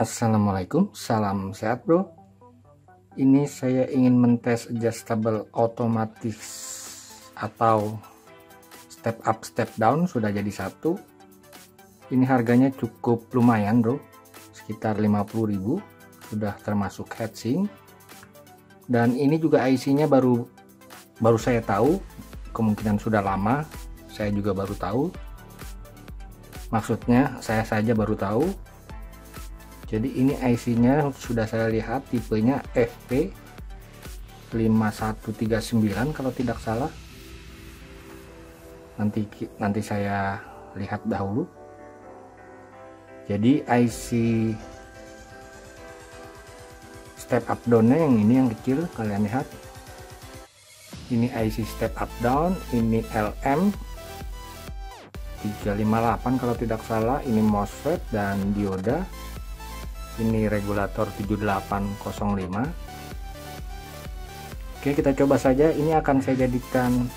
Assalamualaikum, salam sehat bro. Ini saya ingin mentes adjustable otomatis atau step up step down, sudah jadi satu. Ini harganya cukup lumayan bro, sekitar 50.000, sudah termasuk heatsink. Dan ini juga IC nya baru saya tahu, kemungkinan sudah lama, saya juga baru tahu. Maksudnya saya saja baru tahu. Jadi ini IC nya sudah saya lihat, tipenya FP5139 kalau tidak salah. Nanti saya lihat dahulu. Jadi IC step up down nya yang ini, yang kecil, kalian lihat. Ini IC step up down, ini LM358 kalau tidak salah, ini MOSFET dan dioda. Ini regulator 7805. Oke, kita coba saja. Ini akan saya jadikan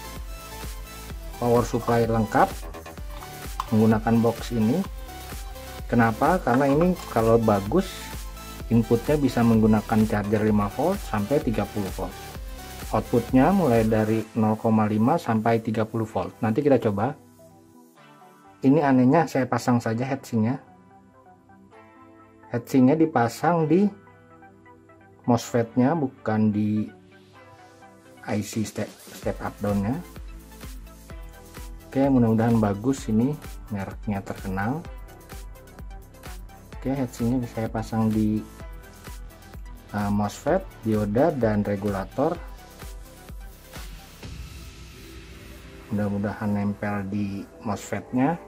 power supply lengkap menggunakan box ini. Kenapa? Karena ini kalau bagus inputnya bisa menggunakan charger 5 volt sampai 30 volt. Outputnya mulai dari 0,5 sampai 30 volt. Nanti kita coba. Ini anehnya saya pasang saja heatsinknya. Heatsinknya dipasang di MOSFET nya, bukan di IC step up down nya. Oke, mudah-mudahan bagus. Ini mereknya terkenal. Oke, heatsinknya bisa saya pasang di MOSFET, dioda, dan regulator. Mudah-mudahan nempel di MOSFET nya.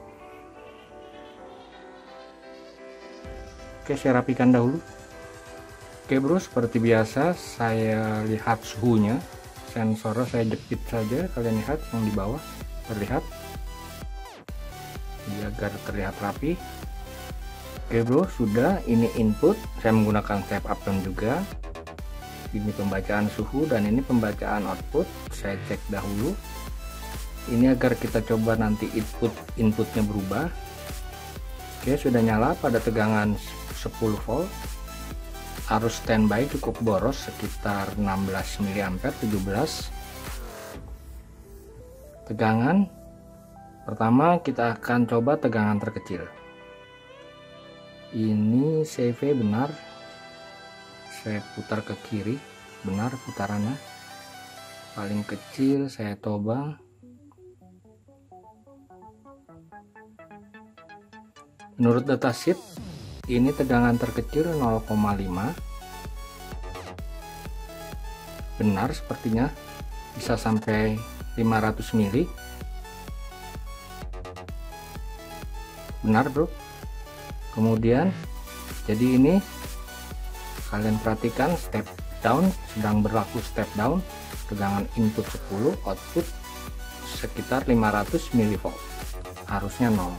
Oke, saya rapikan dahulu. Oke bro, seperti biasa saya lihat suhunya. Sensornya saya jepit saja, kalian lihat yang di bawah terlihat, jadi agar terlihat rapi. Oke bro, sudah. Ini input, saya menggunakan step up down juga. Ini pembacaan suhu dan ini pembacaan output. Saya cek dahulu ini agar kita coba nanti inputnya berubah. Oke, sudah nyala pada tegangan 10 volt. Arus standby cukup boros, sekitar 16 mA, 17. Tegangan pertama kita akan coba tegangan terkecil. Ini CV benar, saya putar ke kiri, benar putarannya. Paling kecil saya coba. Menurut datasheet ini tegangan terkecil 0,5. Benar sepertinya, bisa sampai 500 mili. Benar bro. Kemudian jadi ini kalian perhatikan step down, sedang berlaku step down. Tegangan input 10, output sekitar 500 mV, harusnya 0.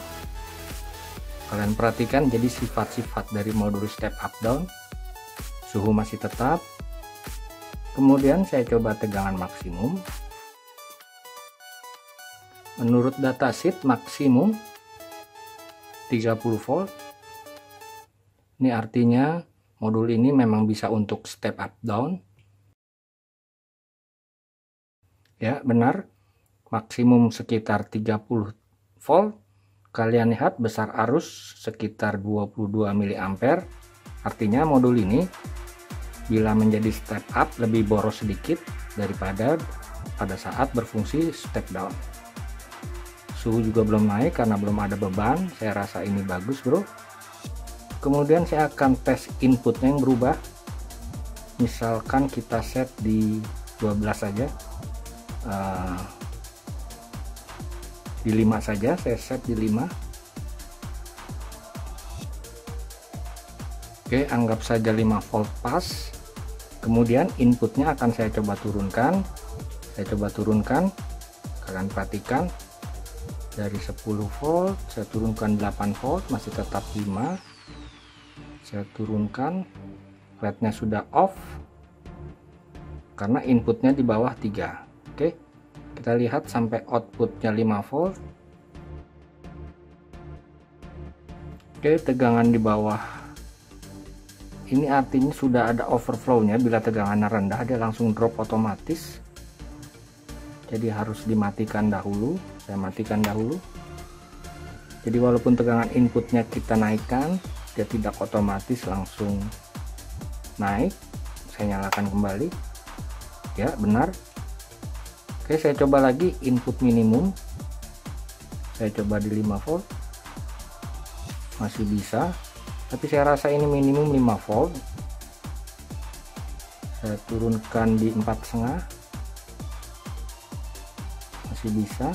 Kalian perhatikan, jadi sifat-sifat dari modul step up down. Suhu masih tetap. Kemudian saya coba tegangan maksimum. Menurut datasheet maksimum 30 volt. Ini artinya modul ini memang bisa untuk step up down. Ya, benar. Maksimum sekitar 30 volt. Kalian lihat besar arus sekitar 22 mA. Artinya modul ini bila menjadi step up lebih boros sedikit daripada pada saat berfungsi step down. Suhu juga belum naik karena belum ada beban. Saya rasa ini bagus bro. Kemudian saya akan tes inputnya yang berubah. Misalkan kita set di 12 saja, di 5 saja, saya set di 5. Oke, anggap saja 5 volt pas. Kemudian inputnya akan saya coba turunkan. Kalian perhatikan, dari 10 volt saya turunkan 8 volt, masih tetap 5. Saya turunkan, LED-nya sudah off karena inputnya di bawah 3. Oke, kita lihat sampai outputnya 5 volt. Oke, tegangan di bawah ini artinya sudah ada overflow-nya. Bila tegangannya rendah dia langsung drop otomatis, jadi harus dimatikan dahulu. Saya matikan dahulu. Jadi walaupun tegangan inputnya kita naikkan, dia tidak otomatis langsung naik. Saya nyalakan kembali, ya benar. Oke, saya coba lagi input minimum, saya coba di 5 volt, masih bisa, tapi saya rasa ini minimum 5 volt. Saya turunkan di 4,5, masih bisa.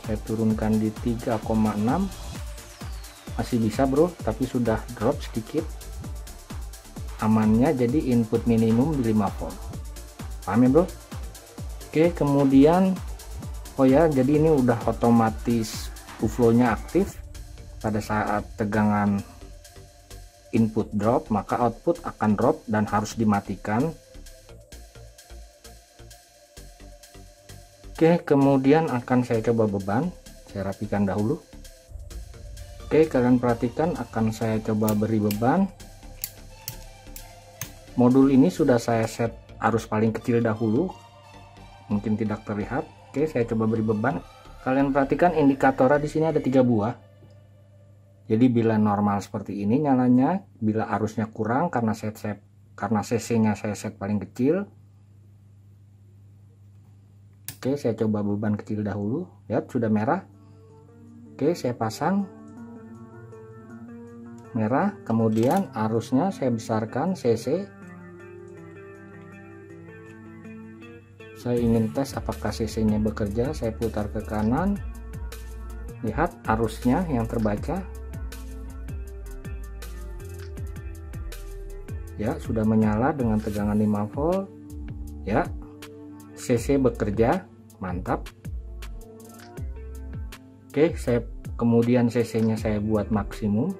Saya turunkan di 3,6, masih bisa bro, tapi sudah drop sedikit. Amannya jadi input minimum di 5 volt. Paham ya bro? Oke, kemudian oh ya, jadi ini udah otomatis UFLOW-nya aktif. Pada saat tegangan input drop, maka output akan drop dan harus dimatikan. Oke, kemudian akan saya coba beban. Saya rapikan dahulu. Oke, kalian perhatikan, akan saya coba beri beban. Modul ini sudah saya set arus paling kecil dahulu, mungkin tidak terlihat. Oke, saya coba beri beban. Kalian perhatikan indikatornya di sini ada 3 buah. Jadi bila normal seperti ini nyalanya, bila arusnya kurang karena CC-nya saya set paling kecil. Oke, saya coba beban kecil dahulu. Lihat sudah merah. Oke, saya pasang merah, kemudian arusnya saya besarkan CC. Saya ingin tes apakah CC-nya bekerja. Saya putar ke kanan. Lihat arusnya yang terbaca. Ya, sudah menyala dengan tegangan 5 volt. Ya, CC bekerja. Mantap. Oke, kemudian CC-nya saya buat maksimum.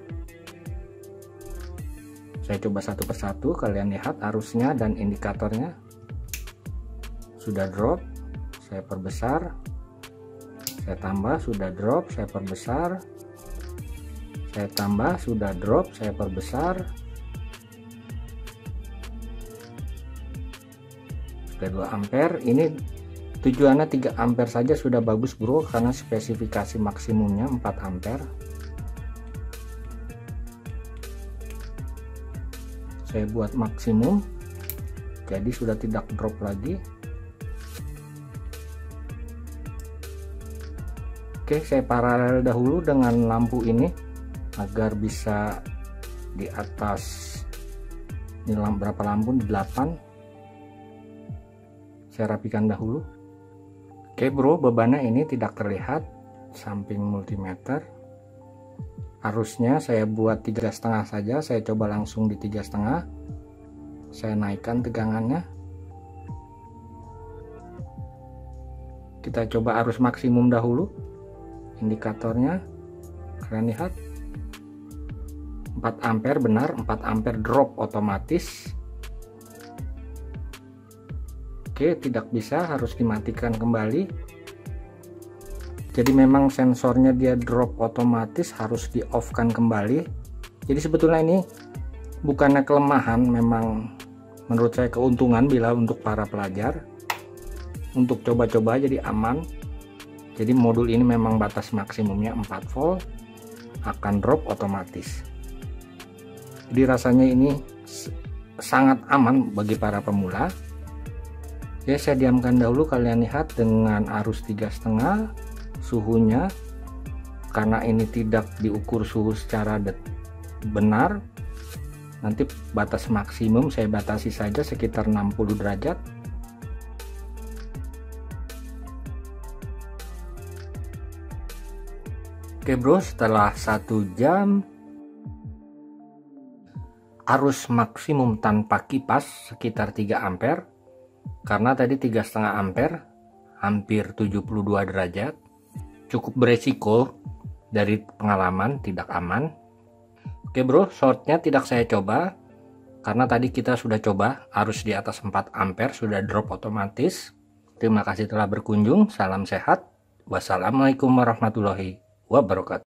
Saya coba satu persatu. Kalian lihat arusnya dan indikatornya sudah drop, saya perbesar, saya tambah, sudah drop, saya perbesar, saya tambah, sudah drop, saya perbesar, sudah 2 ampere. Ini tujuannya 3 ampere saja sudah bagus bro, karena spesifikasi maksimumnya 4 ampere. Saya buat maksimum, jadi sudah tidak drop lagi. Oke, saya paralel dahulu dengan lampu ini agar bisa di atas, ini berapa lampu, 8. Saya rapikan dahulu. Oke bro, bebannya ini tidak terlihat samping multimeter. Arusnya saya buat 3,5 saja. Saya coba langsung di 3,5. Saya naikkan tegangannya. Kita coba arus maksimum dahulu. Indikatornya kalian lihat 4 ampere, benar 4 ampere drop otomatis. Oke, tidak bisa, harus dimatikan kembali. Jadi memang sensornya dia drop otomatis, harus di off kan kembali. Jadi sebetulnya ini bukannya kelemahan, memang menurut saya keuntungan bila untuk para pelajar untuk coba-coba, jadi aman. Jadi modul ini memang batas maksimumnya 4 volt, akan drop otomatis. Jadi rasanya ini sangat aman bagi para pemula. Ya, saya diamkan dahulu. Kalian lihat dengan arus 3,5, suhunya karena ini tidak diukur suhu secara benar, nanti batas maksimum saya batasi saja sekitar 60 derajat. Oke bro, setelah 1 jam arus maksimum tanpa kipas sekitar 3 ampere, karena tadi 3,5 ampere, hampir 72 derajat, cukup beresiko dari pengalaman, tidak aman. Oke bro, shortnya tidak saya coba karena tadi kita sudah coba arus di atas 4 ampere sudah drop otomatis. Terima kasih telah berkunjung, salam sehat, wassalamualaikum warahmatullahi wabarakatuh.